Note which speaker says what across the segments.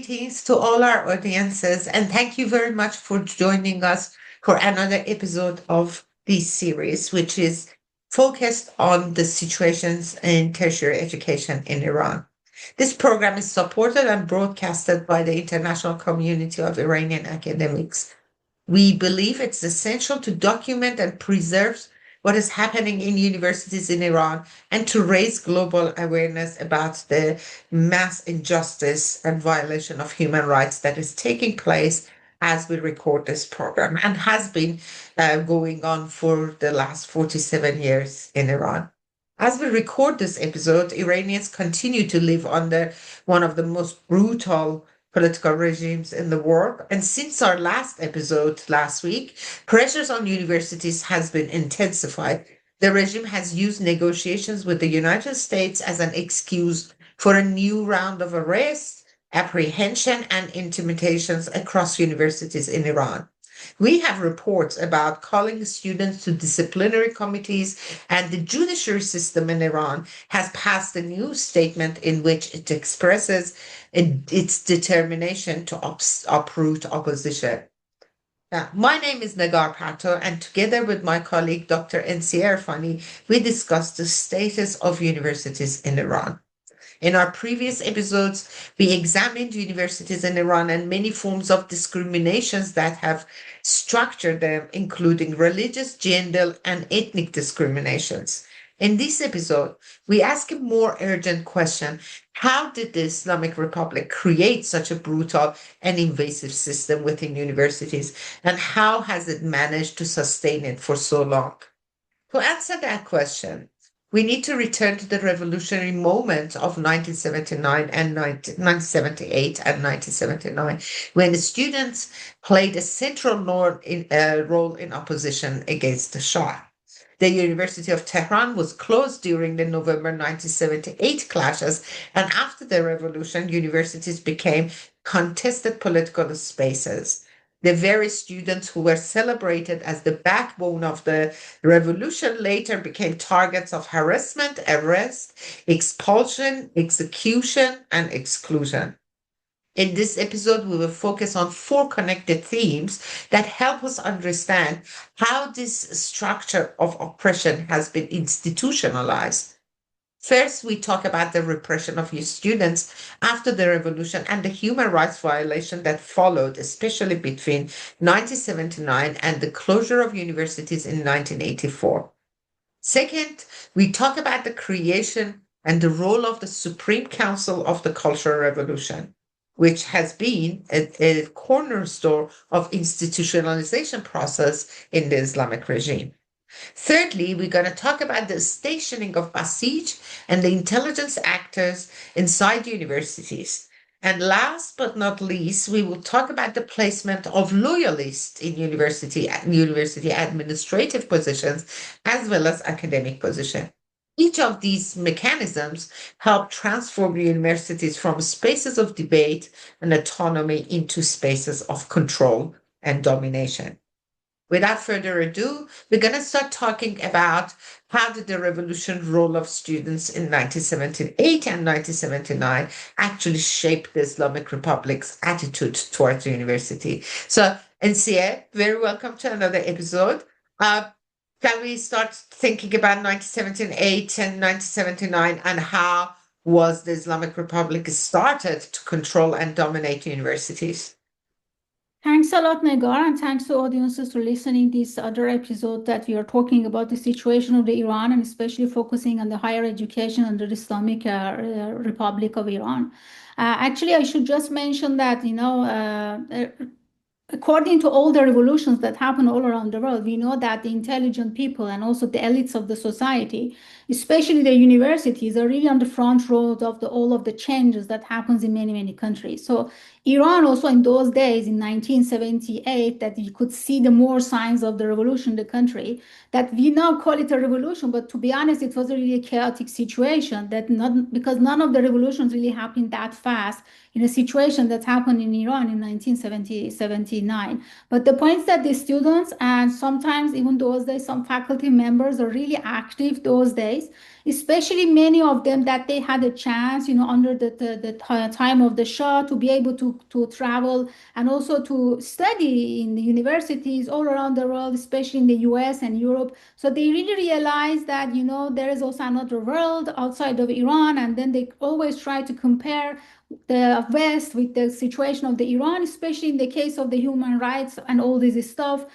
Speaker 1: Greetings to all our audiences, and thank you very much for joining us for another episode of this series, which is focused on the situations in tertiary education in Iran. This program is supported and broadcasted by the international community of Iranian academics. We believe it's essential to document and preserve what is happening in universities in Iran and to raise global awareness about the mass injustice and violation of human rights that is taking place as we record this program and has been going on for the last 47 years in Iran. As we record this episode, Iranians continue to live under one of the most brutal political regimes in the world. And since our last episode last week, pressures on universities has been intensified. The regime has used negotiations with the United States as an excuse for a new round of arrests, apprehension, and intimidations across universities in Iran. We have reports about calling students to disciplinary committees, and the judiciary system in Iran has passed a new statement in which it expresses its determination to uproot opposition. Now, my name is Nagar Pato, and together with my colleague Dr. NC Erfani, we discuss the status of universities in Iran. In our previous episodes, we examined universities in Iran and many forms of discriminations that have structured them, including religious, gender, and ethnic discriminations. In this episode, we ask a more urgent question. How did the Islamic Republic create such a brutal and invasive system within universities, and how has it managed to sustain it for so long? To answer that question, we need to return to the revolutionary moment of 1979 and 1978 and 1979, when the students played a central role in opposition against the Shah. The University of Tehran was closed during the November 1978 clashes, and after the revolution, universities became contested political spaces. The very students who were celebrated as the backbone of the revolution later became targets of harassment, arrest, expulsion, execution, and exclusion. In this episode, we will focus on four connected themes that help us understand how this structure of oppression has been institutionalized. First, we talk about the repression of students after the revolution and the human rights violation that followed, especially between 1979 and the closure of universities in 1984. Second, we talk about the creation and the role of the Supreme Council of the Cultural Revolution, which has been a cornerstone of institutionalization process in the Islamic regime. Thirdly, we're going to talk about the stationing of Basij and the intelligence actors inside universities. And last but not least, we will talk about the placement of loyalists in university administrative positions as well as academic positions. Each of these mechanisms help transform universities from spaces of debate and autonomy into spaces of control and domination. Without further ado, we're going to start talking about how did the revolution role of students in 1978 and 1979 actually shape the Islamic Republic's attitude towards the university. So, NCA, very welcome to another episode. Can we start thinking about 1978 and 1979 and how was the Islamic Republic started to control and dominate universities?
Speaker 2: Thanks a lot, Nagar, and thanks to audiences for listening this other episode that we are talking about the situation of the Iran and especially focusing on the higher education under the Islamic Republic of Iran. Actually, I should just mention that, according to all the revolutions that happen all around the world, we know that the intelligent people and also the elites of the society, especially the universities, are really on the front row of all of the changes that happens in many, many countries. So Iran also in those days, in 1978, that you could see the more signs of the revolution in the country, that we now call it a revolution, but to be honest, it was a really chaotic situation because none of the revolutions really happened that fast in a situation that happened in Iran in 1979. But the point is that the students and sometimes even those days, some faculty members are really active those days, especially many of them that they had a chance, under the time of the Shah to be able to to travel and also to study in the universities all around the world, especially in the US and Europe. So they really realize that, there is also another world outside of Iran. And then they always try to compare the West with the situation of the Iran, especially in the case of the human rights and all this stuff,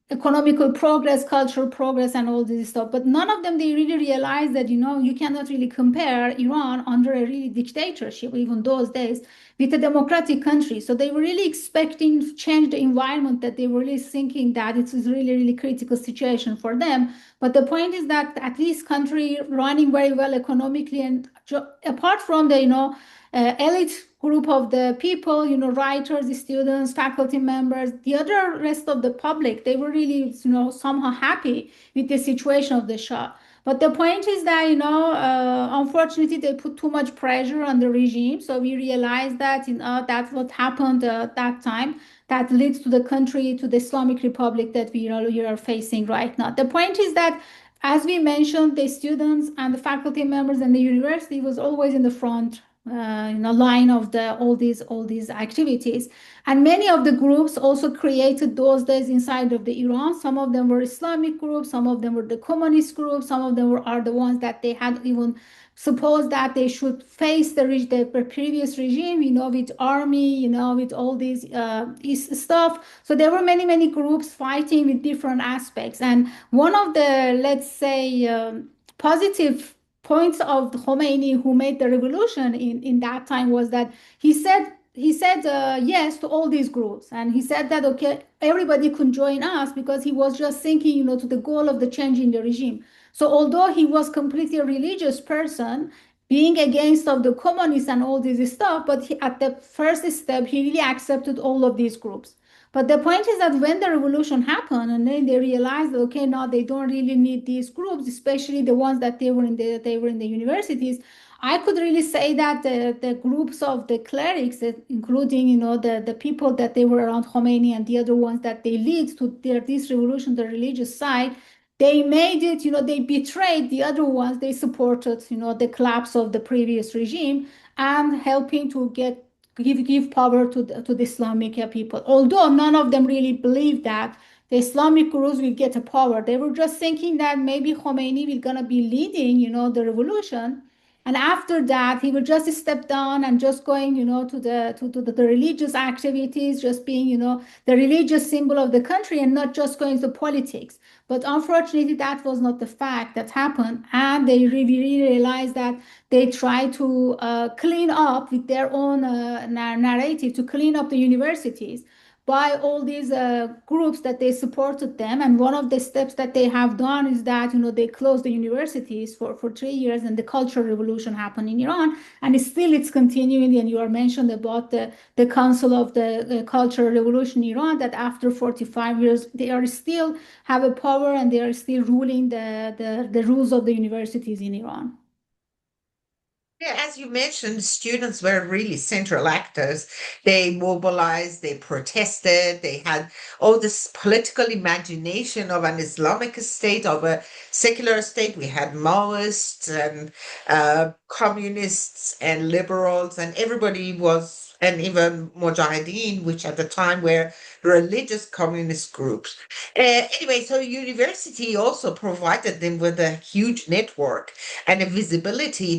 Speaker 2: economical progress, cultural progress, and all this stuff. But none of them, they really realize that, you cannot really compare Iran under a really dictatorship, even those days, with a democratic country. So they were really expecting to change the environment, that they were really thinking that it is really, really critical situation for them. But the point is that at least country running very well economically, and apart from the, elite group of the people, writers, students, faculty members, the other rest of the public, they were really, somehow happy with the situation of the Shah. But the point is that, unfortunately, they put too much pressure on the regime. So we realized that, that's what happened at that time. That leads to the country, to the Islamic Republic that we are facing right now. The point is that, as we mentioned, the students and the faculty members and the university was always in the front line of all these activities. And many of the groups also created those days inside of the Iran. Some of them were Islamic groups, some of them were the communist groups, some of them are the ones that they had even supposed that they should face the previous regime, with army, with all these stuff. So there were many, many groups fighting with different aspects. And one of the, let's say, positive points of Khomeini, who made the revolution in that time, was that he said yes to all these groups, and he said that, okay, everybody could join us, because he was just thinking, to the goal of the change in the regime. So although he was completely a religious person, being against of the communists and all this stuff, but at the first step he really accepted all of these groups. But the point is that when the revolution happened, and then they realized, okay, now they don't really need these groups, especially the ones that they were in the universities. I could really say that the groups of the clerics, including, the people that they were around Khomeini and the other ones that they lead to this revolution, the religious side, they made it, they betrayed the other ones. They supported, the collapse of the previous regime, and helping to give power to the Islamic people. Although none of them really believed that the Islamic gurus will get a power. They were just thinking that maybe Khomeini will gonna be leading, the revolution. And after that, he will just step down and just going, to the religious activities, just being, the religious symbol of the country, and not just going to politics. But unfortunately, that was not the fact that happened. And they really realized that they try to clean up with their own narrative, to clean up the universities by all these groups that they supported them. And one of the steps that they have done is that, they closed the universities for 3 years, and the cultural revolution happened in Iran. And it's continuing. And you are mentioned about the Council of the Cultural Revolution in Iran, that after 45 years, they are still have a power, and they are still ruling the rules of the universities in Iran.
Speaker 1: Yeah, as you mentioned, students were really central actors. They mobilized, they protested, they had all this political imagination of an Islamic state, of a secular state. We had Maoists and communists and liberals, and everybody was, and even Mujahideen, which at the time were religious communist groups. Anyway, so university also provided them with a huge network and a visibility.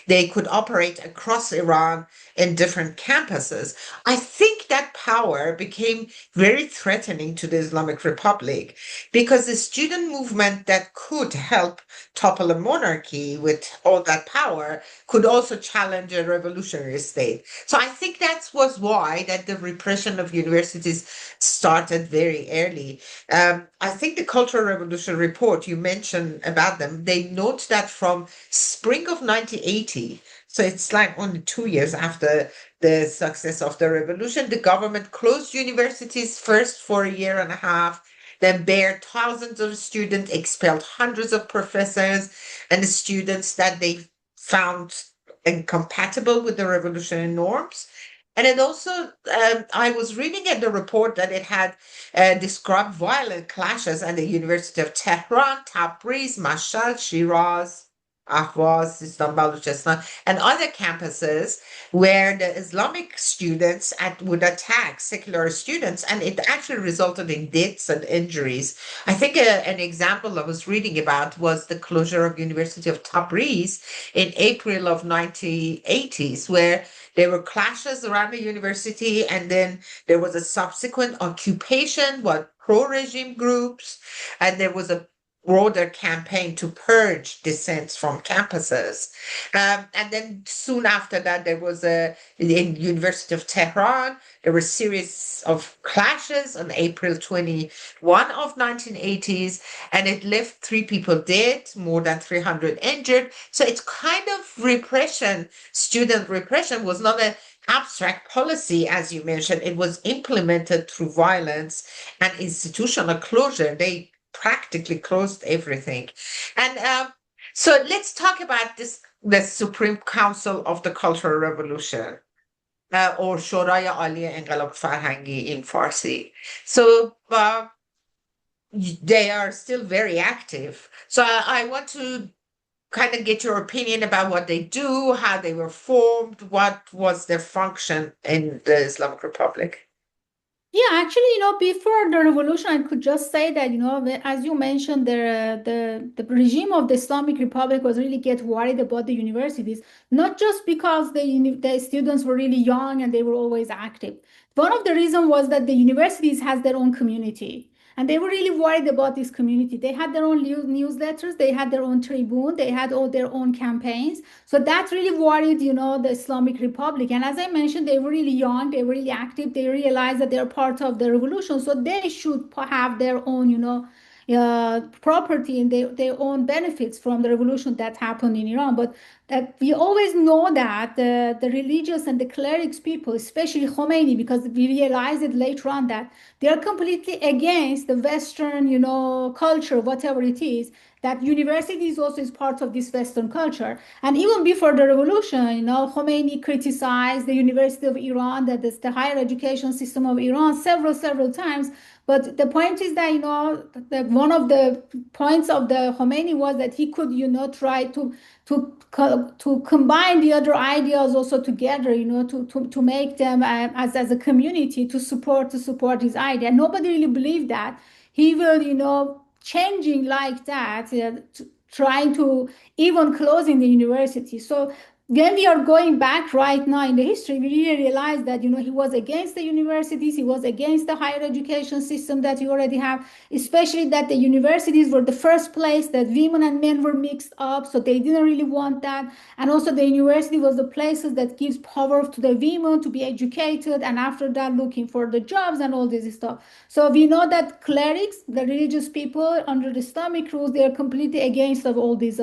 Speaker 1: They could operate across Iran in different campuses. I think that power became very threatening to the Islamic Republic, because the student movement that could help topple a monarchy with all that power could also challenge a revolutionary state. So I think that was why that the repression of universities started very early. I think the Cultural Revolution report you mentioned about them, they note that from spring of 1980, so it's like only 2 years after the success of the revolution, the government closed universities first for a year and a half, then banned thousands of students, expelled hundreds of professors and the students that they found incompatible with the revolutionary norms. And it also, I was reading in the report that it had described violent clashes at the University of Tehran, Tabriz, Mashhad, Shiraz. Ahvaz, Islam Balochistan, and other campuses where the Islamic students would attack secular students, and it actually resulted in deaths and injuries. I think an example I was reading about was the closure of University of Tabriz in April of 1980s, where there were clashes around the university, and then there was a subsequent occupation by pro-regime groups, and there was a broader campaign to purge dissents from campuses. And then soon after that, there was in University of Tehran, there were a series of clashes on April 21 of 1980s, and it left 3 people dead, more than 300 injured. So it's kind of repression. Student repression was not an abstract policy, as you mentioned. It was implemented through violence and institutional closure. They practically closed everything. And so let's talk about the Supreme Council of the Cultural Revolution, or شورای عالی انقلاب فرهنگی in Farsi. So they are still very active. So I want to kind of get your opinion about what they do, how they were formed, what was their function in the Islamic Republic.
Speaker 2: Yeah, actually, before the revolution, I could just say that, as you mentioned, the regime of the Islamic Republic was really get worried about the universities, not just because the students were really young and they were always active. One of the reasons was that the universities has their own community. And they were really worried about this community. They had their own newsletters, they had their own tribune, they had all their own campaigns. So that really worried, the Islamic Republic. And as I mentioned, they were really young, they were really active, they realized that they're part of the revolution. So they should have their own, property and their own benefits from the revolution that happened in Iran. But that we always know that the religious and the clerics people, especially Khomeini, because we realized it later on that they are completely against the Western, culture, whatever it is, that universities also is part of this Western culture. And even before the revolution, Khomeini criticized the University of Iran, that is the higher education system of Iran, several times. But the point is that, that one of the points of the Khomeini was that he could, try to combine the other ideas also together, to make them as a community to support his idea. Nobody really believed that he will, changing like that, trying to even closing the university. So when we are going back right now in the history, we really realize that, he was against the universities, he was against the higher education system that you already have, especially that the universities were the first place that women and men were mixed up, so they didn't really want that. And also the university was the places that gives power to the women to be educated, and after that looking for the jobs and all this stuff. So we know that clerics, the religious people under the Islamic rules, they are completely against of all these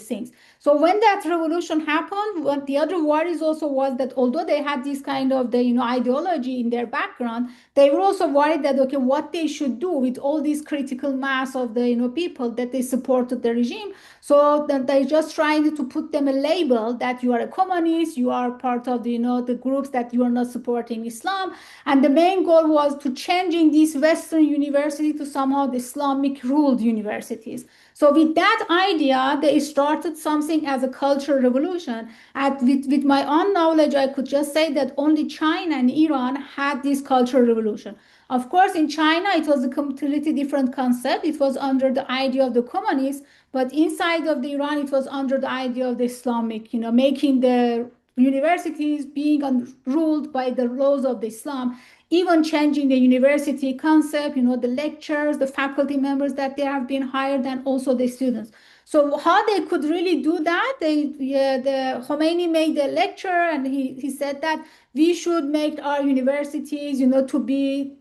Speaker 2: things. So when that revolution happened, what the other worries also was that although they had this kind of the ideology in their background, they were also worried that okay, what they should do with all this critical mass of the people that they supported the regime. So that they just trying to put them a label that you are a communist, you are part of the groups that you are not supporting Islam, and the main goal was to changing these Western university to somehow the Islamic ruled universities. So with that idea, they started something as a cultural revolution. And with my own knowledge, I could just say that only China and Iran had this cultural revolution. Of course, in China, it was a completely different concept. It was under the idea of the communists, but inside of the Iran, it was under the idea of the Islamic, making the universities being ruled by the laws of the Islam, even changing the university concept, the lectures, the faculty members that they have been hired, and also the students. So how they could really do that? The Khomeini made a lecture, and he said that we should make our universities, to be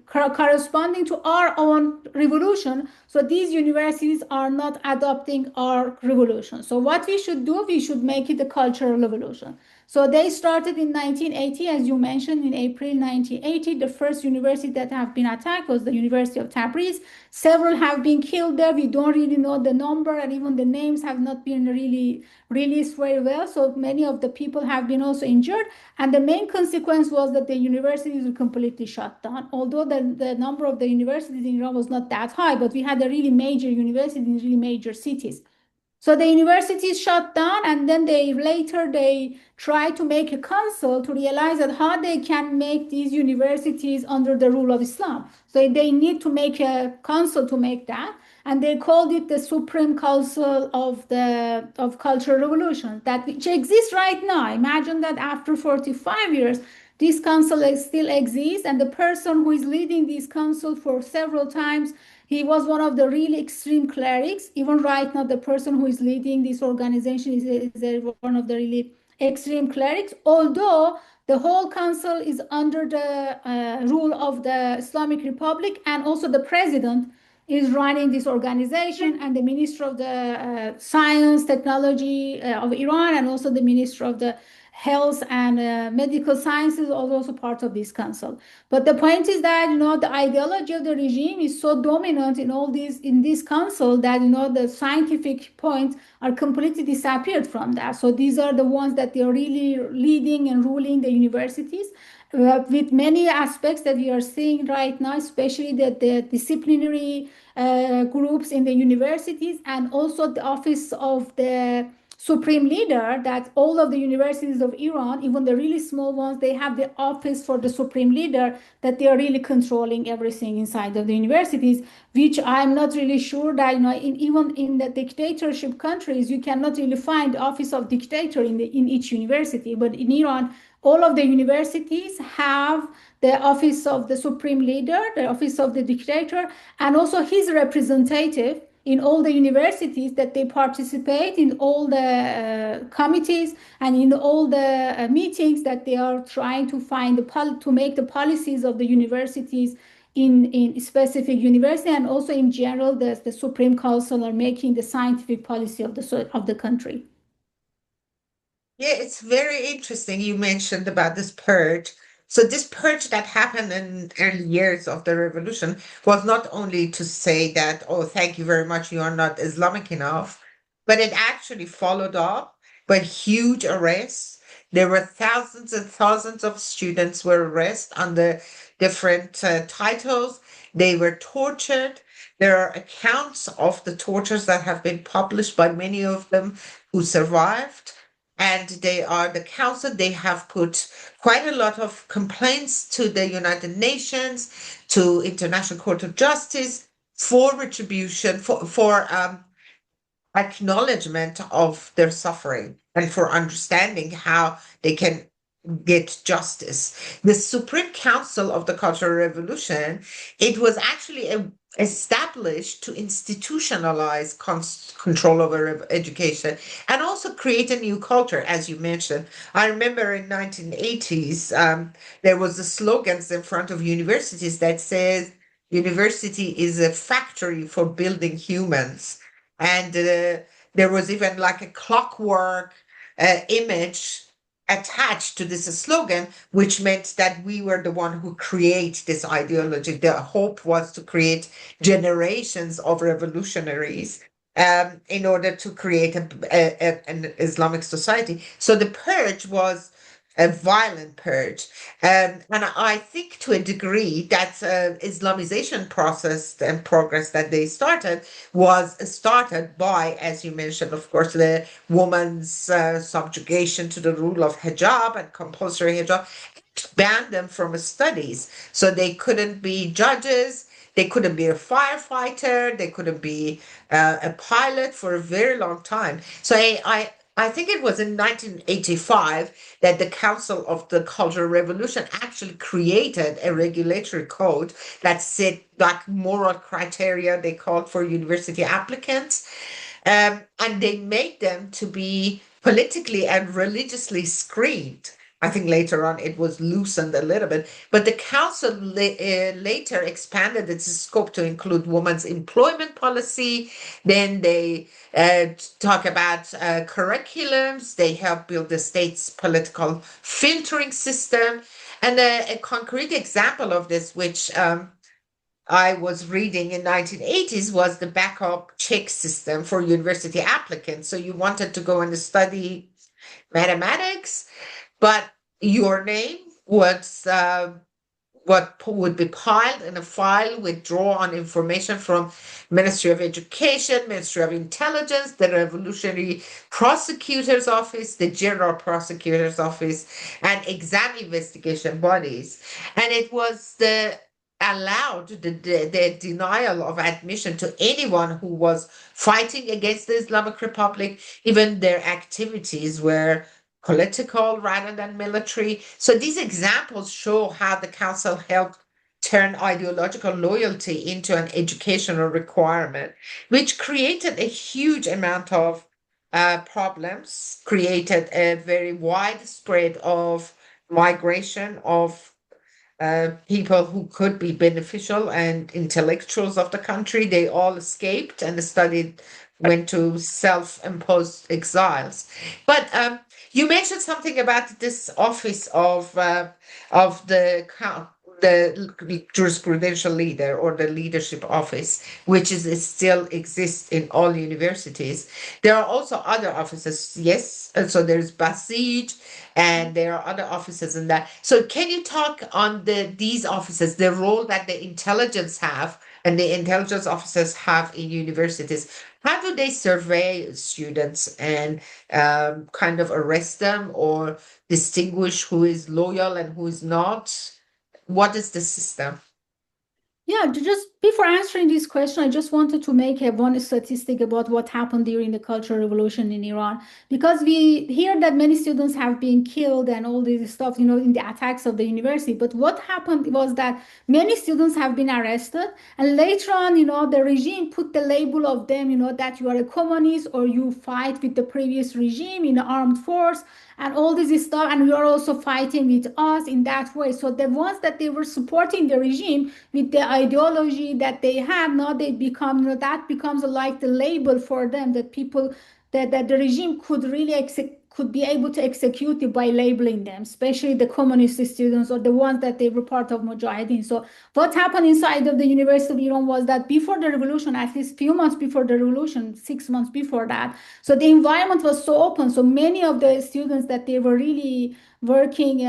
Speaker 2: corresponding to our own revolution. So these universities are not adopting our revolution. So what we should do, we should make it a cultural revolution. So they started in 1980, as you mentioned, in April 1980. The first university that have been attacked was the University of Tabriz. Several have been killed there. We don't really know the number, and even the names have not been really released very well. So many of the people have been also injured. And the main consequence was that the universities were completely shut down. Although the number of the universities in Iran was not that high, but we had a really major university in really major cities. So the universities shut down, and then they try to make a council to realize that how they can make these universities under the rule of Islam. So they need to make a council to make that, and they called it the Supreme Council of Cultural Revolution, that which exists right now. Imagine that after 45 years, this council still exists, and the person who is leading this council for several times, he was one of the really extreme clerics. Even right now, the person who is leading this organization is one of the really extreme clerics, although the whole council is under the rule of the Islamic Republic, and also the president is running this organization, and the minister of the science, technology of Iran, and also the minister of the health and medical sciences are also part of this council. But the point is that the ideology of the regime is so dominant in this council that the scientific points are completely disappeared from that. So these are the ones that they are really leading and ruling the universities. With many aspects that we are seeing right now, especially the disciplinary groups in the universities, and also the office of the supreme leader, that all of the universities of Iran, even the really small ones, they have the office for the supreme leader, that they are really controlling everything inside of the universities, which I'm not really sure that, even in the dictatorship countries, you cannot really find office of dictator in each university. But in Iran, all of the universities have the office of the supreme leader, the office of the dictator, and also his representative in all the universities, that they participate in all the committees and in all the meetings, that they are trying to find to make the policies of the universities in specific university, and also in general the Supreme Council are making the scientific policy of the country.
Speaker 1: Yeah, it's very interesting you mentioned about this purge. So this purge that happened in early years of the revolution was not only to say that, oh, thank you very much, you are not Islamic enough, but it actually followed up by huge arrests. There were thousands and thousands of students were arrested under different titles. They were tortured. There are accounts of the tortures that have been published by many of them who survived, and the council, they have put quite a lot of complaints to the United Nations, to International Court of Justice, for retribution, for acknowledgement of their suffering, and for understanding how they can get justice. The Supreme Council of the Cultural Revolution, it was actually established to institutionalize control over education and also create a new culture, as you mentioned. I remember in 1980s, there was the slogans in front of universities that says, university is a factory for building humans. And there was even like a clockwork image attached to this slogan, which meant that we were the one who create this ideology. The hope was to create generations of revolutionaries in order to create an Islamic society. So the purge was a violent purge. And I think to a degree that Islamization process and progress that they started was started by, as you mentioned, of course, the woman's subjugation to the rule of hijab and compulsory hijab, banned them from studies. So they couldn't be judges, they couldn't be a firefighter, they couldn't be a pilot for a very long time. So I think it was in 1985 that the Council of the Cultural Revolution actually created a regulatory code that set like moral criteria they called for university applicants. And they made them to be politically and religiously screened. I think later on it was loosened a little bit, but the council later expanded its scope to include women's employment policy. Then they talk about curriculums. They help build the state's political filtering system. And a concrete example of this, which I was reading in 1980s, was the backup check system for university applicants. So you wanted to go and study mathematics, but your name was what would be piled in a file with draw-on information from Ministry of Education, Ministry of Intelligence, the Revolutionary Prosecutor's Office, the General Prosecutor's Office, and exam investigation bodies. And it was allowed the denial of admission to anyone who was fighting against the Islamic Republic. Even their activities were political rather than military. So these examples show how the council helped turn ideological loyalty into an educational requirement, which created a huge amount of problems, created a very widespread of migration of people who could be beneficial and intellectuals of the country. They all escaped and studied, went to self-imposed exiles. But you mentioned something about this office of the jurisprudential leader or the leadership office, which is still exists in all universities. There are also other offices, yes. And so there's Basij, and there are other offices in that. So can you talk on these offices, the role that the intelligence have and the intelligence officers have in universities? How do they survey students and kind of arrest them or distinguish who is loyal and who is not? What is the system?
Speaker 2: Yeah, just before answering this question, I just wanted to make one statistic about what happened during the Cultural Revolution in Iran, because we hear that many students have been killed and all this stuff, in the attacks of the university. But what happened was that many students have been arrested, and later on, the regime put the label of them, that you are a communist or you fight with the previous regime in the armed force and all this stuff, and you are also fighting with us in that way. So the ones that they were supporting the regime with the ideology that they have, now they become, that becomes like the label for them, that people, that the regime could really could be able to execute it by labeling them, especially the communist students or the ones that they were part of Mujahideen. So what happened inside of the University of Iran was that before the revolution, at least few months before the revolution, 6 months before that, so the environment was so open. So many of the students that they were really working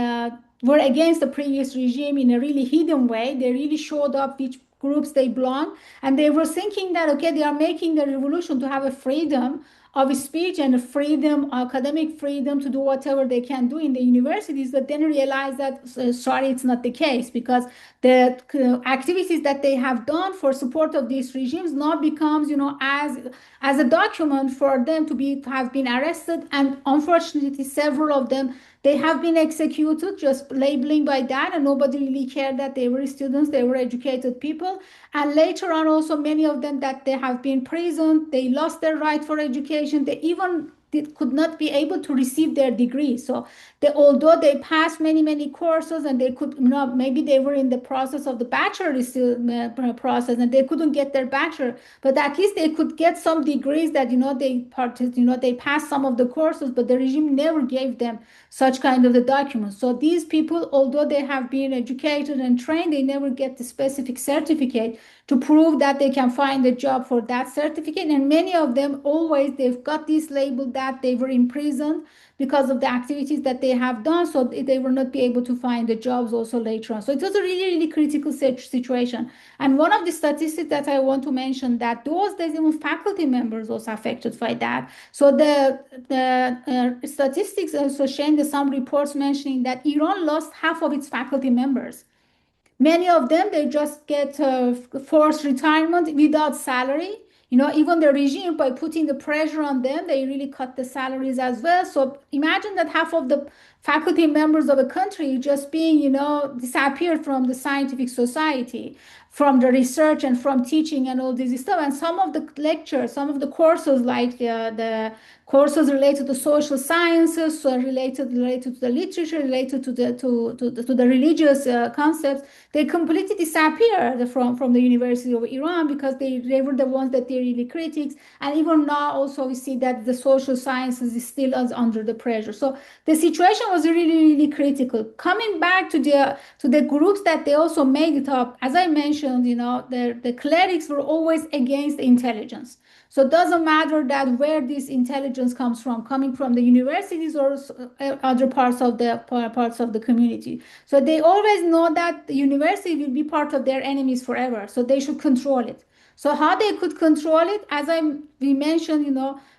Speaker 2: were against the previous regime in a really hidden way. They really showed up which groups they belong, and they were thinking that, okay, they are making the revolution to have a freedom of speech and a freedom, academic freedom to do whatever they can do in the universities, but then realize that, sorry, it's not the case, because the activities that they have done for support of these regimes now becomes, as a document for them to have been arrested, and unfortunately, several of them, they have been executed, just labeling by that, and nobody really cared that they were students, they were educated people. And later on, also many of them that they have been imprisoned, they lost their right for education, they even could not be able to receive their degree. So although they passed many courses, and they could, maybe they were in the process of the bachelor process and they couldn't get their bachelor, but at least they could get some degrees that, they passed some of the courses, but the regime never gave them such kind of the documents. So these people, although they have been educated and trained, they never get the specific certificate to prove that they can find a job for that certificate. And many of them, always they've got this label that they were imprisoned because of the activities that they have done, so they will not be able to find the jobs also later on. So it was a really critical situation. And one of the statistics that I want to mention, that there's even faculty members also affected by that. So the statistics also showing some reports mentioning that Iran lost half of its faculty members. Many of them, they just get forced retirement without salary. Even the regime, by putting the pressure on them, they really cut the salaries as well. So imagine that half of the faculty members of a country just being, disappeared from the scientific society, from the research and from teaching and all this stuff. And some of the lectures, some of the courses, like the courses related to social sciences, so related to the literature, related to the religious concepts, they completely disappeared from the University of Iran, because they were the ones that they really critics. And even now also we see that the social sciences is still under the pressure. So the situation was really critical. Coming back to the groups that they also made it up, as I mentioned, the clerics were always against the intelligence. So it doesn't matter that where this intelligence comes from, coming from the universities or other parts of the community. So they always know that the university will be part of their enemies forever. So they should control it. So how they could control it, as we mentioned,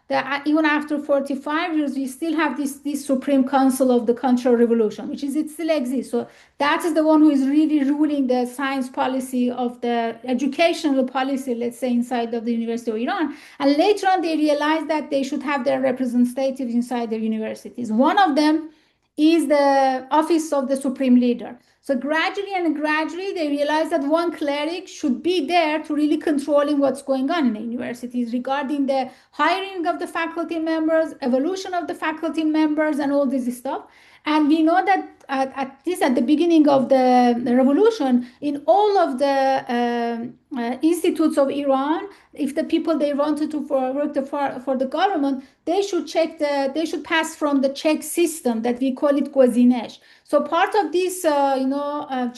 Speaker 2: that even after 45 years, we still have this Supreme Council of the Cultural Revolution, it still exists. So that is the one who is really ruling the science policy of the educational policy, let's say, inside of the University of Iran. And later on, they realized that they should have their representatives inside their universities. One of them is the office of the Supreme Leader. So gradually, they realized that one cleric should be there to really controlling what's going on in the universities regarding the hiring of the faculty members, evolution of the faculty members, and all this stuff. And we know that at the beginning of the revolution, in all of the institutes of Iran, if the people they wanted to work for the government, they should pass from the check system that we call it gozinesh. So part of this,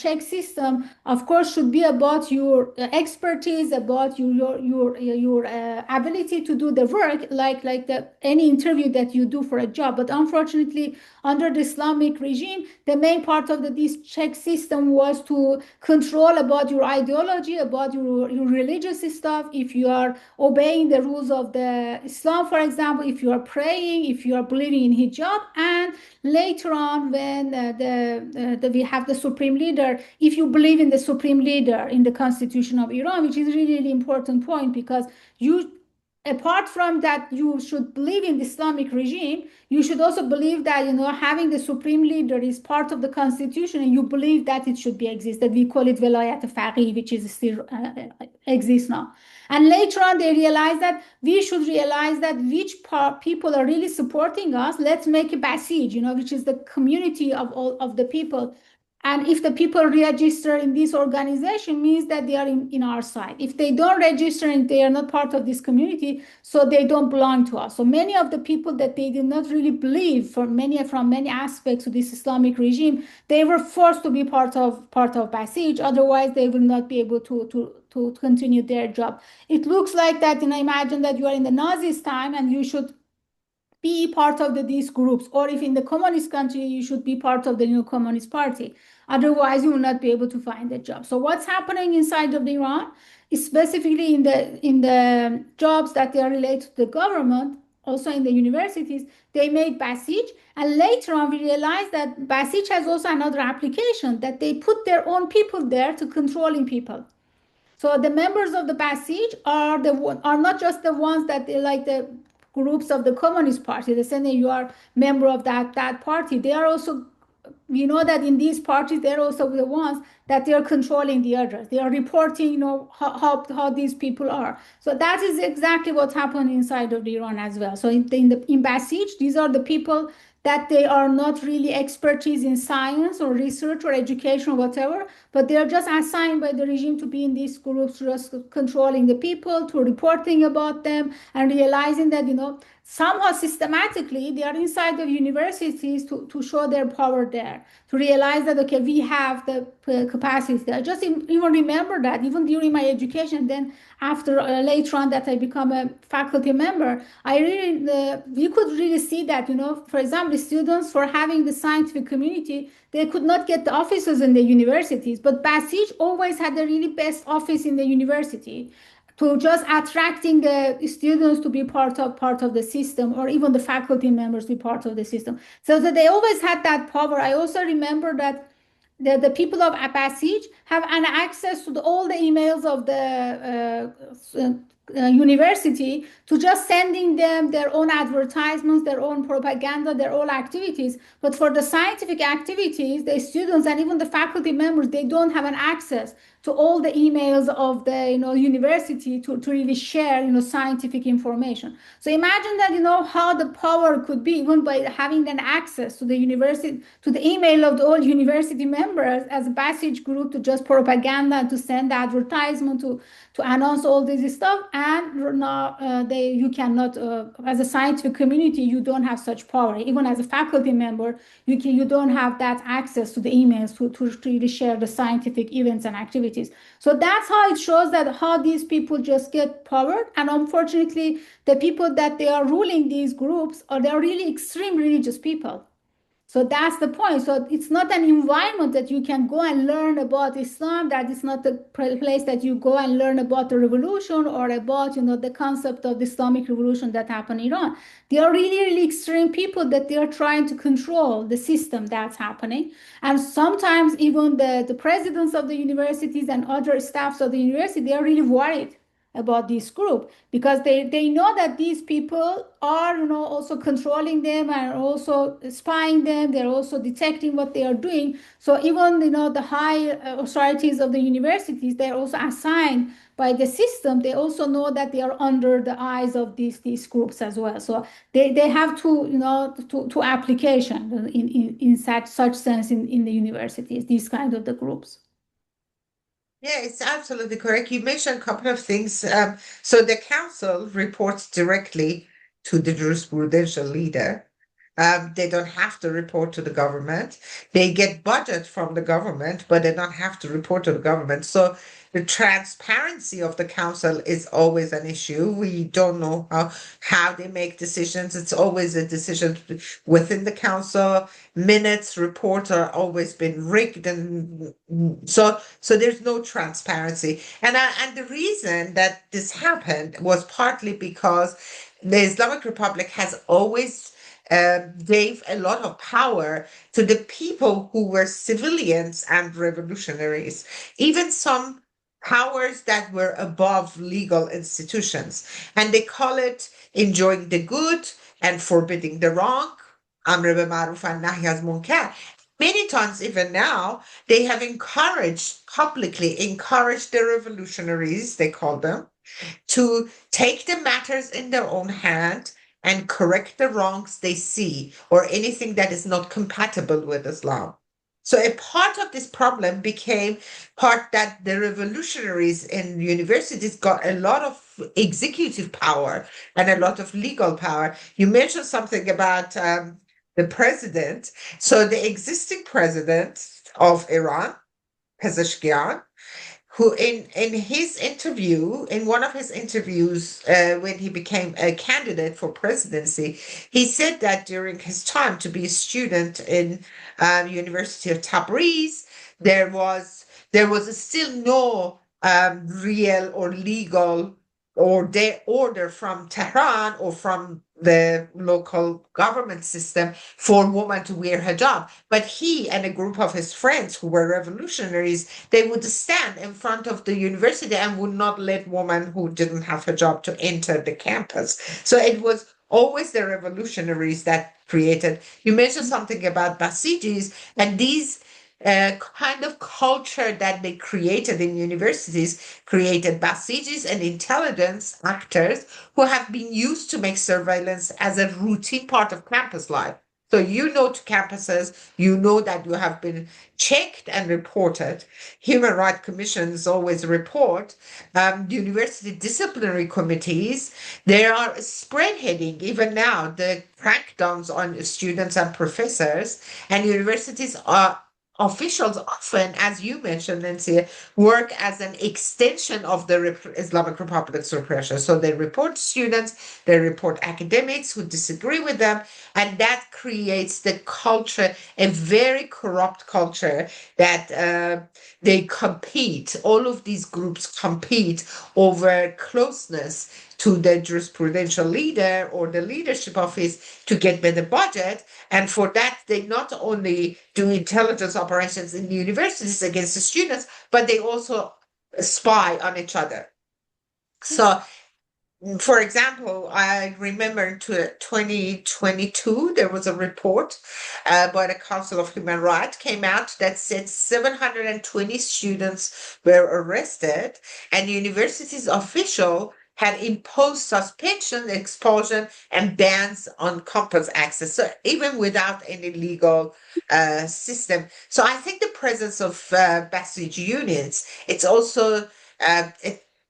Speaker 2: check system, of course, should be about your expertise, about your ability to do the work, like any interview that you do for a job. But unfortunately, under the Islamic regime, the main part of this check system was to control about your ideology, about your religious stuff. If you are obeying the rules of the Islam, for example, if you are praying, if you are believing in hijab, and later on when we have the Supreme Leader, if you believe in the Supreme Leader in the Constitution of Iran, which is really, really important point, because apart from that, you should believe in the Islamic regime, you should also believe that, having the Supreme Leader is part of the Constitution, and you believe that it should be exist, that we call it velayat faqih, which is still exists now. And later on, they realized that we should realize that which people are really supporting us. Let's make a basij, which is the community of all of the people. And if the people register in this organization, means that they are in our side. If they don't register and they are not part of this community, so they don't belong to us. So many of the people that they did not really believe from many aspects of this Islamic regime, they were forced to be part of Basij. Otherwise, they will not be able to continue their job. It looks like that, imagine that you are in the Nazis' time and you should be part of these groups, or if in the communist country, you should be part of the new Communist Party. Otherwise, you will not be able to find a job. So what's happening inside of Iran, specifically in the jobs that they are related to the government, also in the universities, they made Basij. And later on, we realized that Basij has also another application, that they put their own people there to controlling people. So the members of the Basij are not just the ones that they like the groups of the Communist Party. They say that you are member of that party. They are also, we know that in these parties, they're also the ones that they are controlling the others. They are reporting, how these people are. So that is exactly what's happening inside of Iran as well. So in Basij, these are the people that they are not really expertise in science or research or education or whatever, but they are just assigned by the regime to be in these groups, just controlling the people, to reporting about them, and realizing that, somehow systematically they are inside of universities to show their power there, to realize that, okay, we have the capacity. I just even remember that even during my education, then after later on that I become a faculty member, we could really see that, for example, students, for having the scientific community, they could not get the offices in the universities, but Basij always had the really best office in the university, to just attracting the students to be part of the system, or even the faculty members to be part of the system. So that they always had that power. I also remember that the people of Basij have an access to all the emails of the university, to just sending them their own advertisements, their own propaganda, their own activities. But for the scientific activities, the students and even the faculty members, they don't have an access to all the emails of the university to really share scientific information. So imagine that how the power could be, even by having an access to the university, to the email of the all university members as a Basij group, to just propaganda, to send advertisement, to announce all this stuff. And now you cannot, as a scientific community, you don't have such power. Even as a faculty member, you don't have that access to the emails to really share the scientific events and activities. activities. So that's how it shows that how these people just get powered. And unfortunately, the people that they are ruling these groups are they're really extreme religious people. So that's the point. So it's not an environment that you can go and learn about Islam. That is not the place that you go and learn about the revolution or about, the concept of the Islamic revolution that happened in Iran. They are really, really extreme people that they are trying to control the system that's happening. And sometimes even the presidents of the universities and other staffs of the university, they are really worried about this group because they know that these people are also controlling them and also spying them. They're also detecting what they are doing. So even the high authorities of the universities, they're also assigned by the system. They also know that they are under the eyes of these groups as well. So they have to application in such sense in the universities, these kind of the groups.
Speaker 1: Yeah, it's absolutely correct. You mentioned a couple of things. So the council reports directly to the jurisprudential leader. They don't have to report to the government. They get budget from the government, but they don't have to report to the government. So the transparency of the council is always an issue. We don't know how they make decisions. It's always a decision within the council. Minutes, reports are always been rigged, and so there's no transparency. And the reason that this happened was partly because the Islamic Republic has always gave a lot of power to the people who were civilians and revolutionaries, even some powers that were above legal institutions. And they call it enjoying the good and forbidding the wrong, Amr bil Ma'ruf and Nahy az Munkar. Many times, even now, they have publicly encouraged the revolutionaries, they call them, to take the matters in their own hand and correct the wrongs they see or anything that is not compatible with Islam. So a part of this problem became part that the revolutionaries in universities got a lot of executive power and a lot of legal power. You mentioned something about the president. So the existing president of Iran, Pezeshkian, who in one of his interviews when he became a candidate for presidency, he said that during his time to be a student in University of Tabriz, there was still no real or legal or the order from Tehran or from the local government system for women to wear hijab. But he and a group of his friends who were revolutionaries, they would stand in front of the university and would not let women who didn't have hijab to enter the campus. So it was always the revolutionaries that created. You mentioned something about Basijis, and these kind of culture that they created in universities created Basijis and intelligence actors who have been used to make surveillance as a routine part of campus life. So to campuses, you know that you have been checked and reported. Human Rights Commissions always report. University disciplinary committees, they are spearheading even now the crackdowns on students and professors, and universities are officials often, as you mentioned, Nancy, work as an extension of the Islamic Republic's repression. So they report students, they report academics who disagree with them, and that creates the culture, a very corrupt culture that they compete. All of these groups compete over closeness to the jurisprudential leader or the leadership office to get better budget. And for that, they not only do intelligence operations in the universities against the students, but they also spy on each other. So, for example, I remember in 2022, there was a report by the Council of Human Rights came out that said 720 students were arrested, and the university's official had imposed suspension, expulsion, and bans on campus access. So even without any legal system. So I think the presence of Basij units, it's also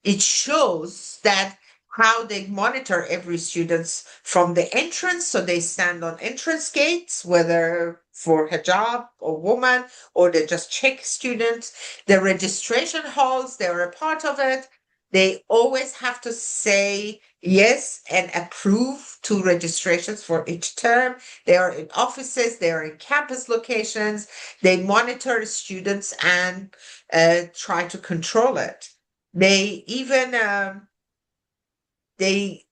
Speaker 1: it shows that how they monitor every student from the entrance. So they stand on entrance gates, whether for hijab or woman, or they just check students. The registration halls, they're a part of it. They always have to say yes and approve to registrations for each term. They are in offices, they are in campus locations. They monitor students and try to control it. They even they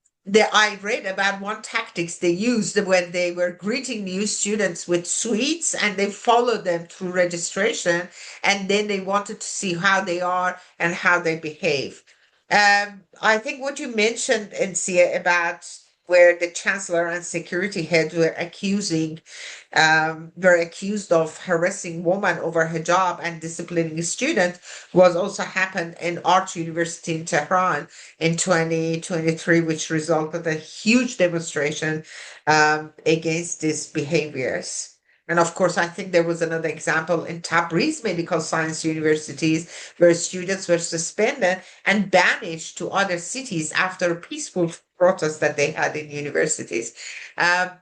Speaker 1: I read about one tactics they used when they were greeting new students with sweets, and they followed them through registration, and then they wanted to see how they are and how they behave. I think what you mentioned, Ncia, about where the chancellor and security head were accused of harassing women over hijab and disciplining a student, was also happened in Art University in Tehran in 2023, which resulted in a huge demonstration against these behaviors. And of course, I think there was another example in Tabriz Medical Science Universities where students were suspended and banished to other cities after peaceful protests that they had in universities. Um,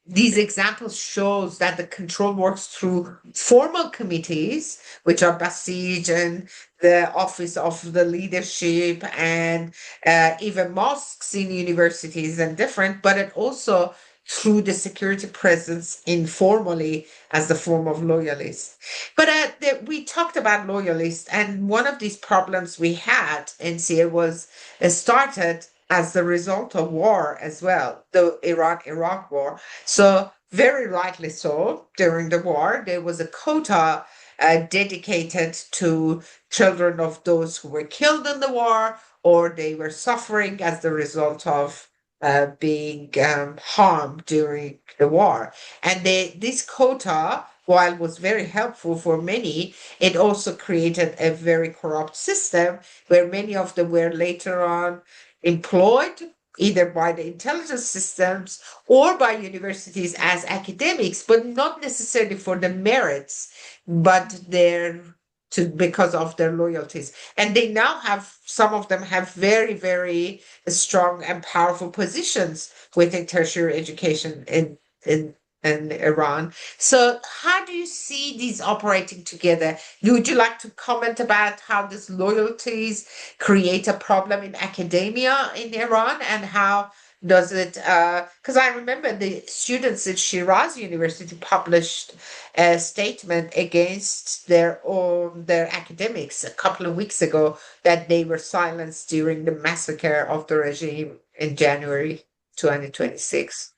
Speaker 1: these examples shows that the control works through formal committees, which are Basij and the Office of the Leadership, and even mosques in universities and different, but it also through the security presence informally as the form of loyalists. But we talked about loyalists, and one of these problems we had in Syria was started as the result of war as well, the Iran-Iraq war. So very rightly so, during the war, there was a quota dedicated to children of those who were killed in the war or they were suffering as the result of being harmed during the war. And this quota, while was very helpful for many, it also created a very corrupt system where many of them were later on employed either by the intelligence systems or by universities as academics, but not necessarily for the merits, but because of their loyalties. And they now have, some of them have very, very strong and powerful positions within tertiary education in Iran. So how do you see these operating together? Would you like to comment about how these loyalties create a problem in academia in Iran, and how does it, because I remember the students at Shiraz University published a statement against their academics a couple of weeks ago that they were silenced during the massacre of the regime in January 2026.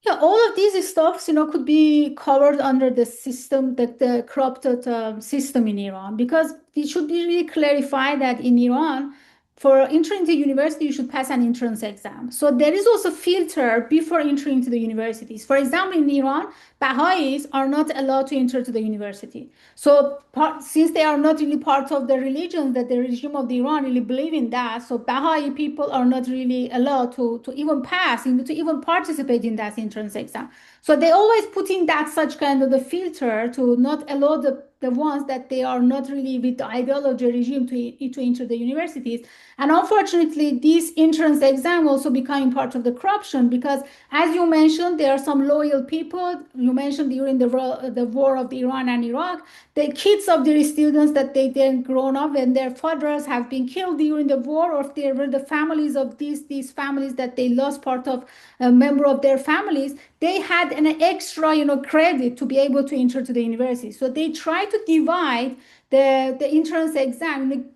Speaker 2: Yeah, all of these stuffs, could be covered under the system, that the corrupted system in Iran, because it should be really clarified that in Iran, for entering the university, you should pass an entrance exam. So there is also filter before entering to the universities. For example, in Iran, Baha'is are not allowed to enter to the university. So since they are not really part of the religion that the regime of the Iran really believe in that, so Baha'i people are not really allowed to even pass, to even participate in that entrance exam. So they always put in that such kind of the filter to not allow the ones that they are not really with the ideology regime to enter the universities. And unfortunately, this entrance exam also becoming part of the corruption because, as you mentioned, there are some loyal people. You mentioned during the war of the Iran and Iraq, the kids of the students that they then grown up and their fathers have been killed during the war, or if they were the families of these families that they lost part of a member of their families, they had an extra credit to be able to enter to the university. So they try to divide the entrance exam,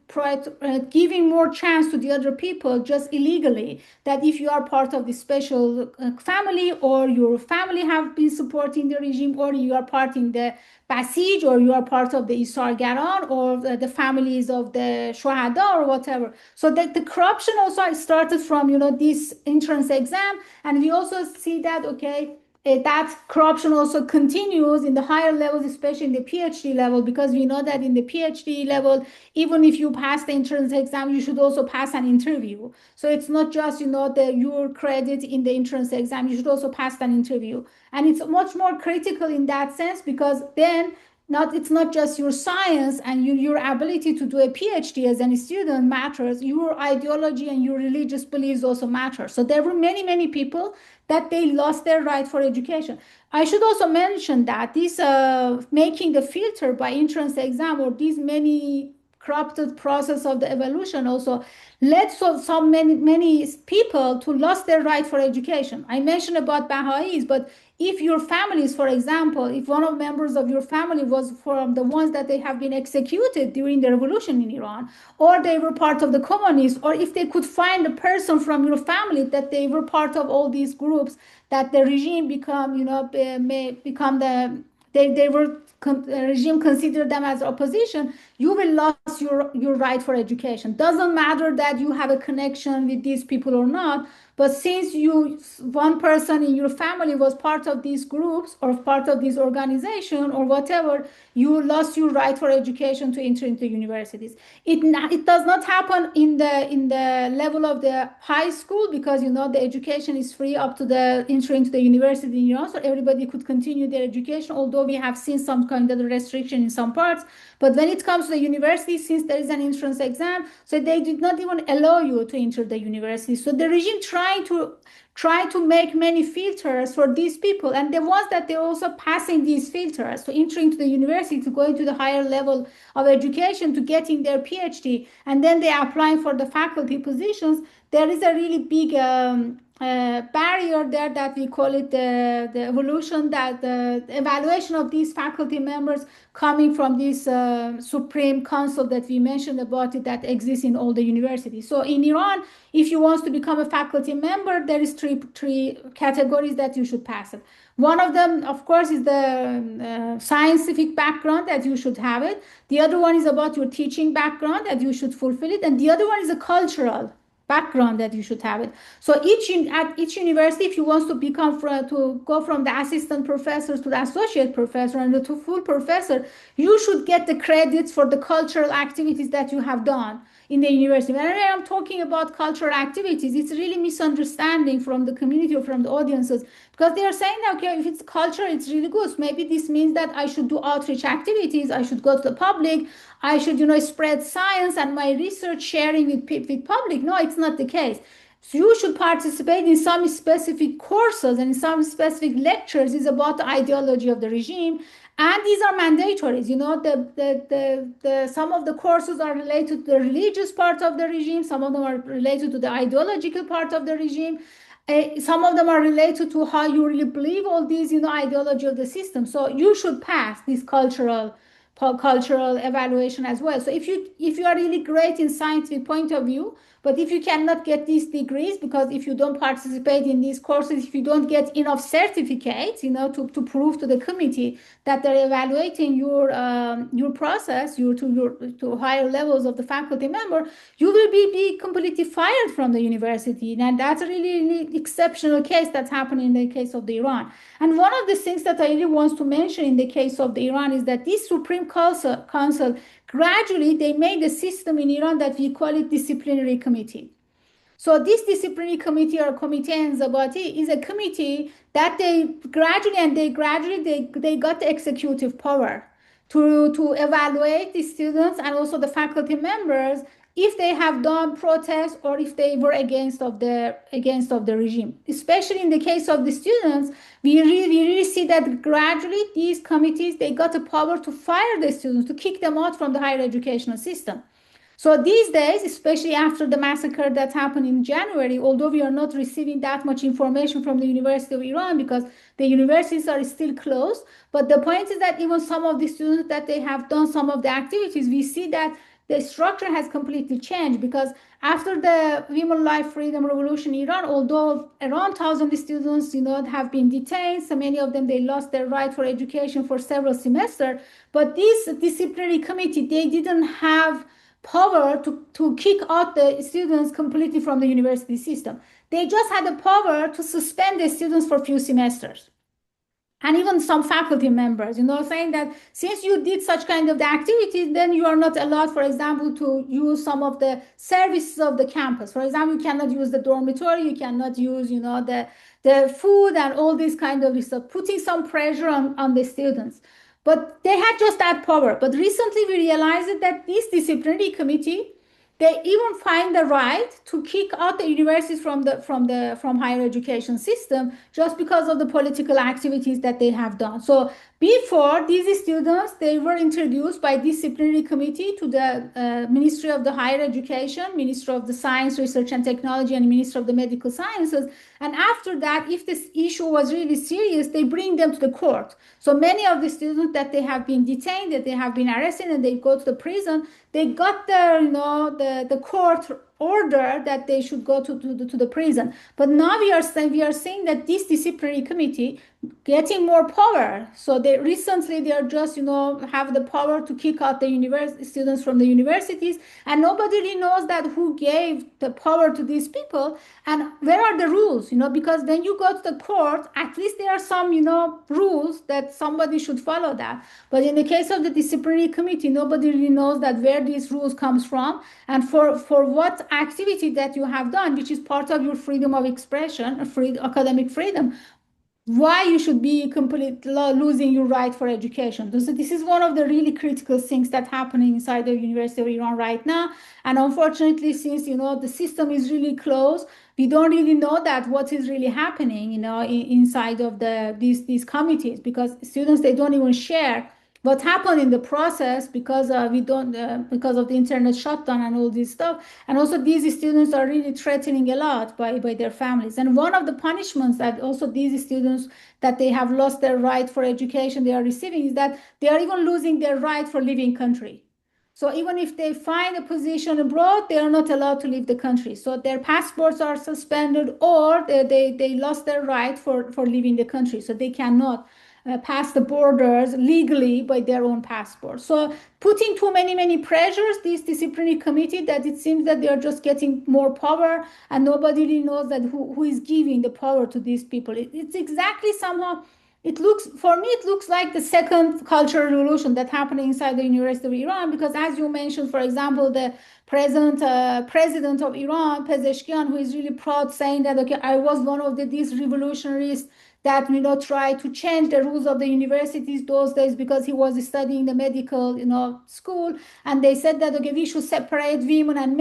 Speaker 2: giving more chance to the other people just illegally, that if you are part of the special family, or your family have been supporting the regime, or you are part in the Basij, or you are part of the Isargaran, or the families of the Shohada, or whatever. So that the corruption also started from this entrance exam. And we also see that, okay, that corruption also continues in the higher levels, especially in the PhD level, because we know that in the PhD level, even if you pass the entrance exam, you should also pass an interview. So it's not just your credit in the entrance exam, you should also pass an interview. And it's much more critical in that sense, because then it's not just your science and your ability to do a PhD as a student matters. Your ideology and your religious beliefs also matter. So there were many people that they lost their right for education. I should also mention that this making the filter by entrance exam, or these many corrupted process of the evolution, also led so many people to lost their right for education. I mentioned about Baha'is, but if your families, for example, if one of members of your family was from the ones that they have been executed during the revolution in Iran, or they were part of the communists, or if they could find a person from your family that they were part of all these groups, that the regime become, may become they were regime considered them as opposition, you will lose your right for education. Doesn't matter that you have a connection with these people or not, but since one person in your family was part of these groups or part of this organization or whatever, you lost your right for education to enter into universities. It does not happen in the level of the high school, because the education is free up to the entry into the university, so everybody could continue their education, although we have seen some kind of restriction in some parts. But when it comes to the university, since there is an entrance exam, so they did not even allow you to enter the university. So the regime try to make many filters for these people, and the ones that they're also passing these filters to entering to the university, to go into the higher level of education, to getting their PhD, and then they're applying for the faculty positions. There is a really big barrier there, that we call it the evolution, that the evaluation of these faculty members coming from this Supreme Council that we mentioned about it, that exists in all the universities. So in Iran, if you want to become a faculty member, there is three categories that you should pass it. One of them, of course, is the scientific background, that you should have it. The other one is about your teaching background, that you should fulfill it. And the other one is a cultural background, that you should have it. So at each university, if you want to go from the assistant professors to the associate professor and to full professor, you should get the credits for the cultural activities that you have done in the university. When I'm talking about cultural activities, it's really misunderstanding from the community or from the audiences, because they are saying that, okay, if it's culture, it's really good. So maybe this means that I should do outreach activities, I should go to the public, I should, spread science and my research sharing with public. No, it's not the case. So you should participate in some specific courses and in some specific lectures is about the ideology of the regime. And these are mandatories. Some of the courses are related to the religious part of the regime. Some of them are related to the ideological part of the regime. Some of them are related to how you really believe all these, ideology of the system. So you should pass this cultural evaluation as well. So if you are really great in scientific point of view, but if you cannot get these degrees, because if you don't participate in these courses, if you don't get enough certificates, to prove to the committee that they're evaluating your process, to higher levels of the faculty member, you will be completely fired from the university. And that's a really exceptional case that's happened in the case of the Iran. And one of the things that I really want to mention in the case of the Iran is that this Supreme Council gradually they made a system in Iran that we call it disciplinary committee. So this disciplinary committee, or committee Zabati, is a committee that they got the executive power to evaluate the students and also the faculty members if they have done protests or if they were against of the regime. Especially in the case of the students, we really see that gradually these committees, they got the power to fire the students, to kick them out from the higher educational system. So these days, especially after the massacre that happened in January, although we are not receiving that much information from the University of Iran because the universities are still closed, but the point is that even some of the students that they have done some of the activities, we see that the structure has completely changed, because after the Women, Life, Freedom Revolution in Iran, although around 1,000 students, have been detained, so many of them, they lost their right for education for several semesters, but this disciplinary committee, they didn't have power to kick out the students completely from the university system. They just had the power to suspend the students for a few semesters. And even some faculty members, saying that since you did such kind of the activities, then you are not allowed, for example, to use some of the services of the campus. For example, you cannot use the dormitory, you cannot use, the food and all this kind of stuff, putting some pressure on the students. But they had just that power. But recently we realized that this disciplinary committee, they even find the right to kick out the universities from higher education system just because of the political activities that they have done. So before, these students, they were introduced by disciplinary committee to the Ministry of the Higher Education, Ministry of the Science, Research and Technology, and Ministry of the Medical Sciences. And after that, if this issue was really serious, they bring them to the court. So many of the students that they have been detained, that they have been arrested, and they go to the prison, they got the court order that they should go to the prison. But now we are saying that this disciplinary committee getting more power. So they are just have the power to kick out the students from the universities, and nobody really knows that who gave the power to these people and where are the rules. Because when you go to the court, at least there are some rules that somebody should follow that. But in the case of the disciplinary committee, nobody really knows that where these rules comes from and for what activity that you have done, which is part of your freedom of expression, academic freedom, why you should be completely losing your right for education. So this is one of the really critical things that happening inside the University of Iran right now. And unfortunately, since the system is really closed, we don't really know that what is really happening inside of these committees, because students, they don't even share what happened in the process because because of the internet shutdown and all this stuff. And also these students are really threatening a lot by their families. And one of the punishments that also these students, that they have lost their right for education, they are receiving, is that they are even losing their right for leaving country. So even if they find a position abroad, they are not allowed to leave the country. So their passports are suspended, or they lost their right for leaving the country. So they cannot pass the borders legally by their own passport. So putting too many pressures, this disciplinary committee, that it seems that they are just getting more power, and nobody really knows that who is giving the power to these people. It's exactly somehow, it looks like the second cultural revolution that happened inside the University of Iran, because as you mentioned, for example, the present president of Iran, Pezeshkian, who is really proud, saying that, okay, I was one of these revolutionaries that try to change the rules of the universities those days, because he was studying the medical school, and they said that, okay, we should separate women and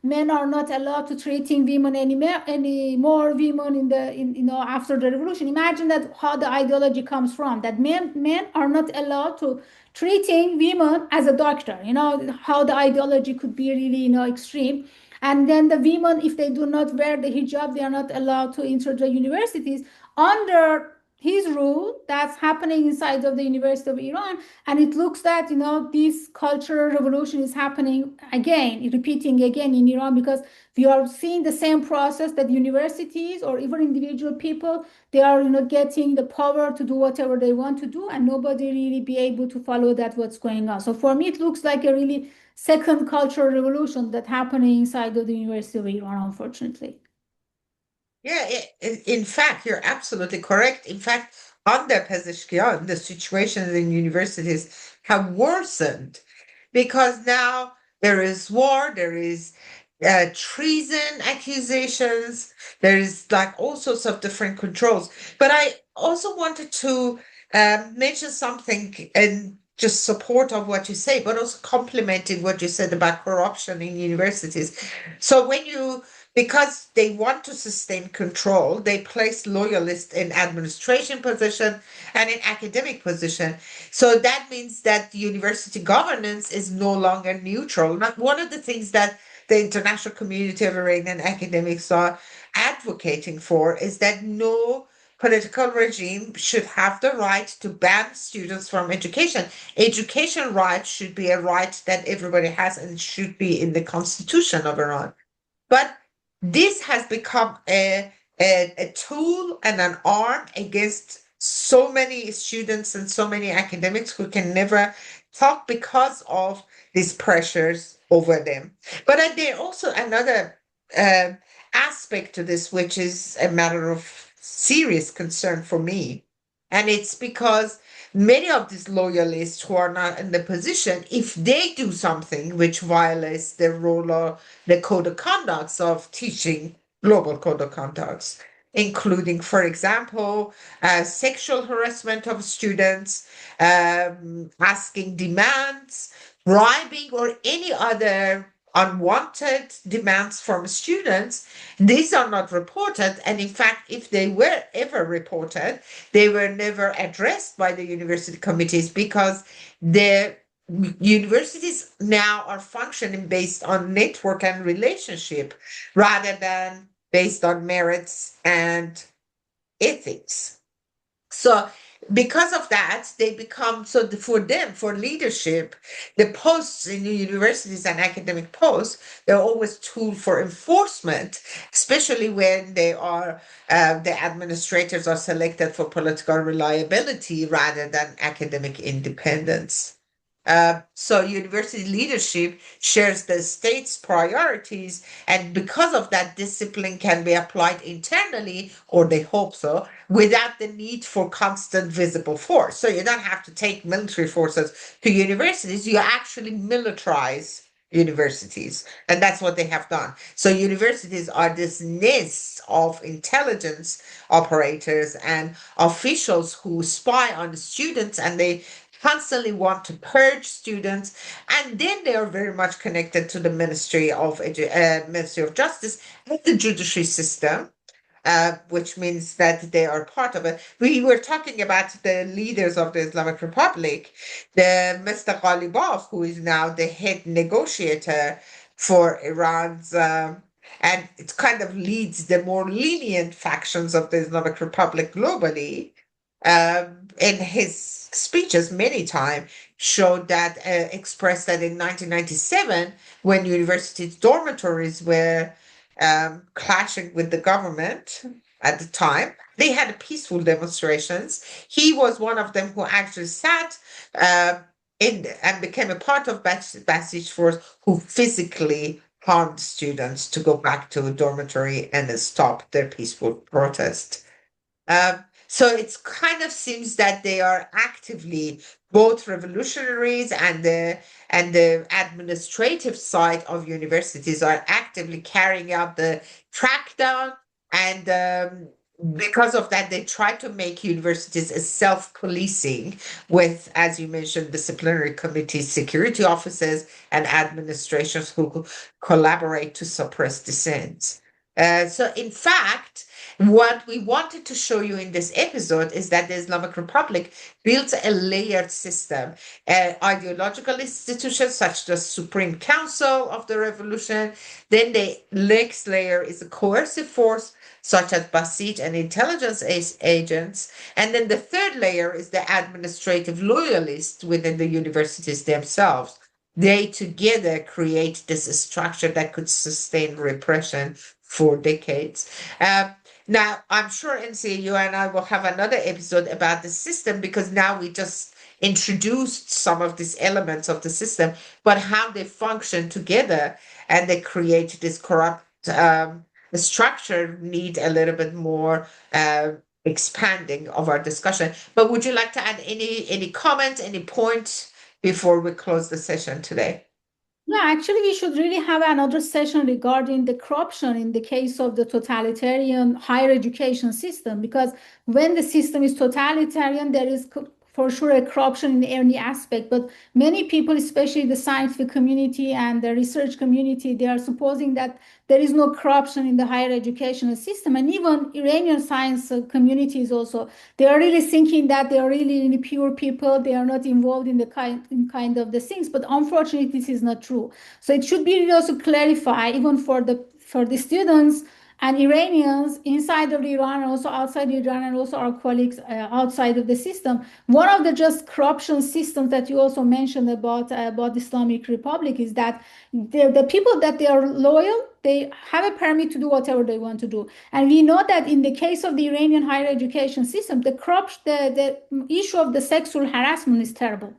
Speaker 2: men are not allowed to treating women anymore women after the revolution. Imagine that, how the ideology comes from, that men are not allowed to treating women as a doctor. How the ideology could be really extreme. And then the women, if they do not wear the hijab, they are not allowed to enter the universities under his rule. That's happening inside of the University of Iran. And it looks that this cultural revolution is happening again, repeating again in Iran, because we are seeing the same process, that universities or even individual people, they are getting the power to do whatever they want to do, and nobody really be able to follow that what's going on. So for me, it looks like a really second cultural revolution that happening inside of the University of Iran, unfortunately.
Speaker 1: Yeah, in fact, you're absolutely correct. In fact, under Pezeshkian, the situations in universities have worsened because now there is war, there is treason accusations, there is like all sorts of different controls. But I also wanted to mention something in just support of what you say, but also complementing what you said about corruption in universities. So because they want to sustain control, they place loyalists in administration position and in academic position. So that means that university governance is no longer neutral. One of the things that the international community of Iranian academics are advocating for is that no political regime should have the right to ban students from education. Education rights should be a right that everybody has and should be in the constitution of Iran. But this has become a tool and an arm against so many students and so many academics who can never talk because of these pressures over them. But there also another uh, aspect to this, which is a matter of serious concern for me. And it's because many of these loyalists who are not in the position, if they do something which violates the rule or the code of conducts of teaching, global code of conducts, including, for example, sexual harassment of students, asking demands, bribing, or any other unwanted demands from students. These are not reported. And in fact, if they were ever reported, they were never addressed by the university committees because the universities now are functioning based on network and relationship rather than based on merits and ethics. So because of that, they become for them, for leadership, the posts in the universities and academic posts, they're always tool for enforcement, especially when they are the administrators are selected for political reliability rather than academic independence. So university leadership shares the state's priorities, and because of that, discipline can be applied internally, or they hope so, without the need for constant visible force. So you don't have to take military forces to universities, you actually militarize universities. And that's what they have done. So universities are this nest of intelligence operators and officials who spy on the students, and they constantly want to purge students, and then they are very much connected to the Ministry of Justice and the judiciary system, which means that they are part of it. We were talking about the leaders of the Islamic Republic, the Mr. Ghalibaf, who is now the head negotiator for Iran's. And it kind of leads the more lenient factions of the Islamic Republic globally. In his speeches many times showed that expressed that in 1997 when universities dormitories were clashing with the government at the time, they had peaceful demonstrations. He was one of them who actually sat in and became a part of Basij Force, who physically harmed students to go back to a dormitory and stop their peaceful protest. So it's kind of seems that they are actively both revolutionaries and the administrative side of universities are actively carrying out the crackdown, and because of that, they try to make universities as self-policing with, as you mentioned, disciplinary committees, security officers, and administrations who collaborate to suppress dissent. So, in fact, what we wanted to show you in this episode is that the Islamic Republic built a layered system, ideological institutions such as the Supreme Council of the Revolution. Then the next layer is a coercive force such as Basij and intelligence agents. And then the third layer is the administrative loyalists within the universities themselves. They together create this structure that could sustain repression for decades. Now, I'm sure, NC, you and I will have another episode about the system, because now we just introduced some of these elements of the system, but how they function together and they create this corrupt structure need a little bit more expanding of our discussion. But would you like to add any comments, any points before we close the session today?
Speaker 2: Yeah, actually, we should really have another session regarding the corruption in the case of the totalitarian higher education system, because when the system is totalitarian, there is for sure a corruption in any aspect. But many people, especially the scientific community and the research community, they are supposing that there is no corruption in the higher educational system. And even Iranian science communities also, they are really thinking that they are really pure people. They are not involved in the kind of the things. But unfortunately, this is not true. So it should be really also clarified, even for the students and Iranians inside of Iran and also outside Iran, and also our colleagues outside of the system. One of the just corruption systems that you also mentioned about Islamic Republic is that the people that they are loyal, they have a permit to do whatever they want to do. And we know that in the case of the Iranian higher education system, the issue of the sexual harassment is terrible.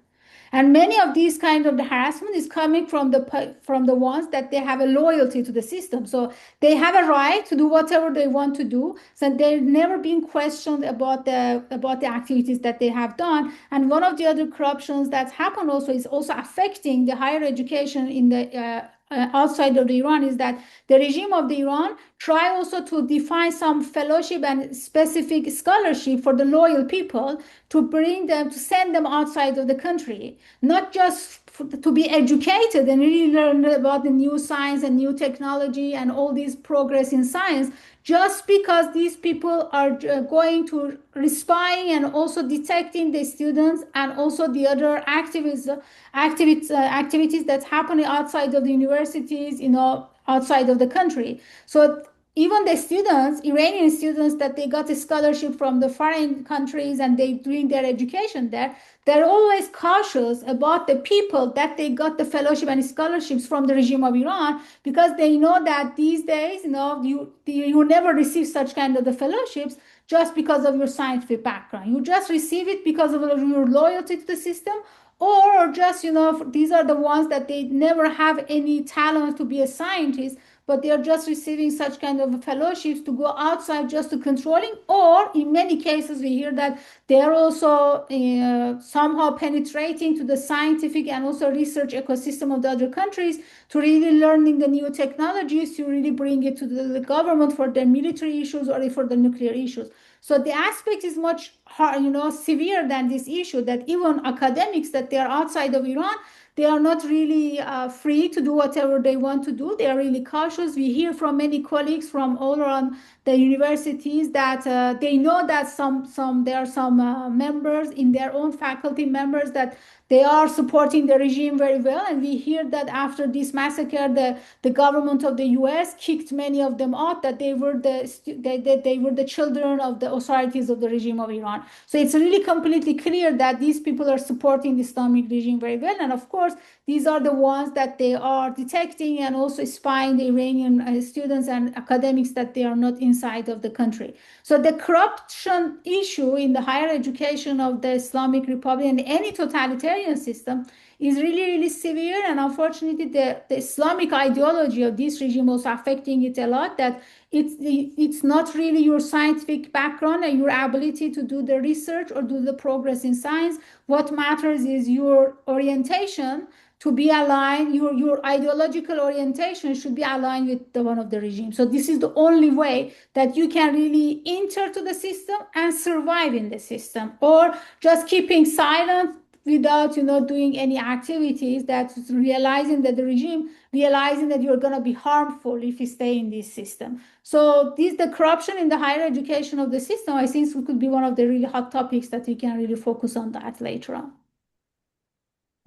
Speaker 2: And many of these kind of the harassment is coming from the ones that they have a loyalty to the system. So they have a right to do whatever they want to do. So they're never being questioned about the activities that they have done. And one of the other corruptions that's happened also is also affecting the higher education in the outside of Iran is that the regime of the Iran try also to define some fellowship and specific scholarship for the loyal people to bring them, to send them outside of the country, not just to be educated and really learn about the new science and new technology and all this progress in science, just because these people are going to spying and also detecting the students and also the other activities that's happening outside of the universities, outside of the country. So even the students, Iranian students, that they got a scholarship from the foreign countries and they doing their education there, they're always cautious about the people that they got the fellowship and scholarships from the regime of Iran, because they know that these days, you never receive such kind of the fellowships just because of your scientific background. You just receive it because of your loyalty to the system, or just, these are the ones that they never have any talent to be a scientist, but they are just receiving such kind of fellowships to go outside just to controlling, or in many cases we hear that they are also somehow penetrating to the scientific and also research ecosystem of the other countries to really learning the new technologies to really bring it to the government for their military issues or for the nuclear issues. So the aspect is much hard, severe than this issue, that even academics that they are outside of Iran, they are not really free to do whatever they want to do. They are really cautious. We hear from many colleagues from all around the universities that they know that there are some members in their own faculty members that they are supporting the regime very well. And we hear that after this massacre, the government of the US kicked many of them out, that they were the children of the authorities of the regime of Iran. So it's really completely clear that these people are supporting the Islamic regime very well. And of course, these are the ones that they are detecting and also spying the Iranian students and academics that they are not inside of the country. So the corruption issue in the higher education of the Islamic Republic and any totalitarian system is really, really severe. And unfortunately, the Islamic ideology of this regime also affecting it a lot, that it's not really your scientific background and your ability to do the research or do the progress in science. What matters is your orientation to be aligned, your ideological orientation should be aligned with the one of the regime. So this is the only way that you can really enter to the system and survive in the system, or just keeping silent without doing any activities, that realizing that the regime realizing that you're going to be harmful if you stay in this system. So the corruption in the higher education of the system, I think, could be one of the really hot topics that we can really focus on that later on.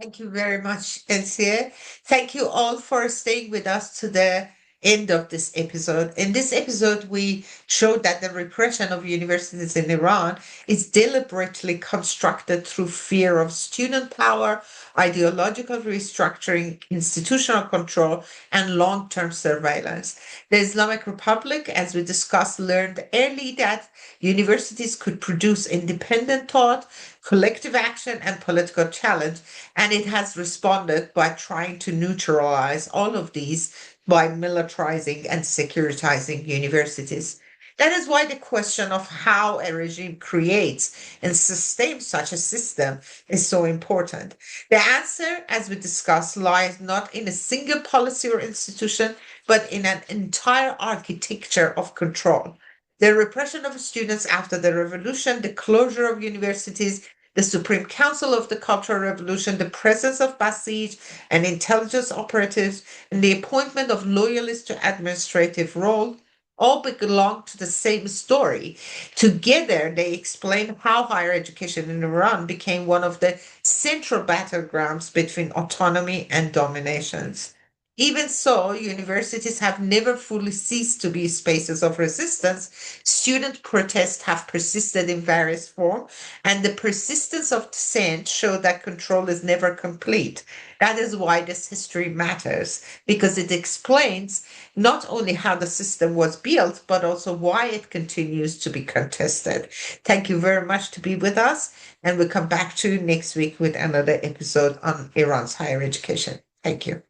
Speaker 1: Thank you very much, Elsie. Thank you all for staying with us to the end of this episode. In this episode, we showed that the repression of universities in Iran is deliberately constructed through fear of student power, ideological restructuring, institutional control, and long-term surveillance. The Islamic Republic, as we discussed, learned early that universities could produce independent thought, collective action, and political challenge, and it has responded by trying to neutralize all of these by militarizing and securitizing universities. That is why the question of how a regime creates and sustains such a system is so important. The answer, as we discussed, lies not in a single policy or institution, but in an entire architecture of control. The repression of students after the revolution, the closure of universities, the Supreme Council of the Cultural Revolution, the presence of Basij and intelligence operatives, and the appointment of loyalists to administrative role all belong to the same story. Together, they explain how higher education in Iran became one of the central battlegrounds between autonomy and dominations. Even so, universities have never fully ceased to be spaces of resistance. Student protests have persisted in various forms, and the persistence of dissent show that control is never complete. That is why this history matters, because it explains not only how the system was built, but also why it continues to be contested. Thank you very much to be with us, and we'll come back to you next week with another episode on Iran's higher education. Thank you.